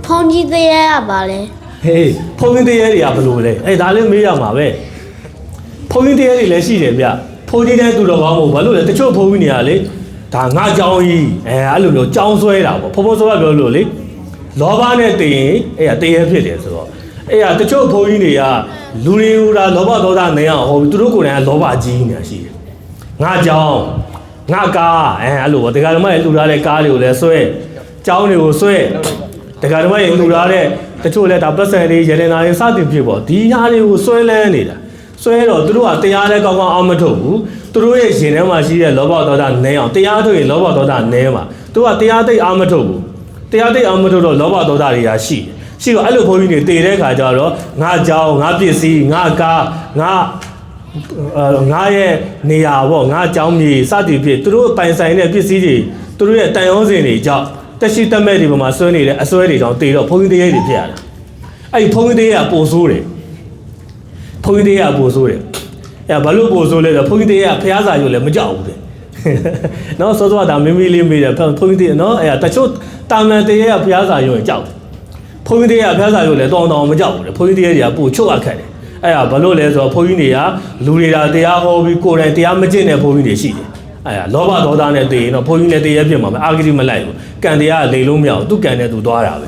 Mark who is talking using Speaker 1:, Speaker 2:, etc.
Speaker 1: ဖုန်းကြီးတရားရပါလေ
Speaker 2: ဟေးဖုန်းကြီးတရားတွေကဘယ်လိုလဲဒါလည်းမေးရမှာပဲဖုန်းကြီးတရားတွေလည်းရှိတယ်ဗျဖုန်းကြီးတဲ့သူတော်ကောင်းမို့ဘာလို့လဲတချို့ဖုန်းကြီးနေရလေဒါငါเจ้าကြီးအဲ့လိုမျိုးเจ้าဆွဲတာပေါ့ဖုန်းဆွဲပြောလို့လေလောဘနဲ့တည်ရင်တရားဖြစ်တယ်ဆိုတော့တချို့ဖုန်းကြီးတွေကလူတွေကလောဘဒေါသနေအောင်ဟောသူတို့ကိုယ်တိုင်ကလောဘကြီးနေတာရှိတယ်ငါเจ้าငါကားအဲ့လိုပေါ့တရားဓမ္မရဲ့လှူထားတဲ့ကားတွေကိုလည်းဆွဲเจ้าတွေကိုဆွဲတရားဓမ္မရဲ့လှူထားတဲ့တချို့လည်းဒါပတ်စံတွေရတနာတွေစသည်ဖြစ်ပေါ့ဒီဟာတွေကိုဆွဲလန်းနေတာဆွဲတော့သူတို့ကတရားလည်းကောင်းကောင်းအောင်မထုတ်ဘူးသူတို့ရဲ့ရှင်ထဲမှာရှိတဲ့လောဘဒေါသနည်းအောင်တရားထုတ်ရင်လောဘဒေါသနည်းမှာသူကတရားသိအောင်မထုတ်ဘူးတရားသိအောင်မထုတ်တော့လောဘဒေါသတွေရာရှိတော့အဲ့လိုဘုန်းကြီးတွေတည်တဲ့ခါကျတော့ငါကြောင်းငါပစ္စည်းငါကားငါရဲ့နေရာပေါ့ငါကြောင်းမြေစသည်ဖြစ်သူတို့ပိုင်ဆိုင်တဲ့ပစ္စည်းတွေသူတို့ရဲ့တန်ရုံးစင်တွေကြောင့်တက်ရှိတက်မဲ့တွေပေါ်မှာဆွဲနေတဲ့အစွဲတွေကြောင့်တည်တော့ဘုန်းကြီးတရားတွေဖြစ်ရတာအဲ့ဒီဘုန်းကြီးတရားပို့ဆိုးတယ်ဘုန်းကြီးတရားပို့ဆိုးတယ်ဘာလို့ပို့ဆိုးလဲဆိုတော့ဘုန်းကြီးတရားဖျားစာရုပ်လည်းမကြောက်ဘူးတဲ့နော်စောစောကဒါမင်းမီလေးမေးတယ်ဘုန်းကြီးတရားနော်တချို့တာမန်တရားဖျားစာရုပ်ကြောက်ဘုန်းကြီးတရားဖျားစာရုပ်လည်းတောင်းမကြောက်ဘူးတဲ့ဘုန်းကြီးတရားပို့ချုပ်အခက်တယ်ဘာလို့လဲဆိုတော့ဘုန်းကြီးတွေကလူတွေကတရားဟောပြီးကိုယ်တိုင်တရားမကျင့်တဲ့ဘုန်းကြီးတွေရှိတယ်လောဘဒေါသနဲ့တည်ရင်တော့ဘုန်းကြီးလည်းတရားဖြစ်မှာပဲအာဂတိမလိုက်ဘူးကံတရားလေလုံးမရအောင်သူကံနဲ့သူသွားတာပဲ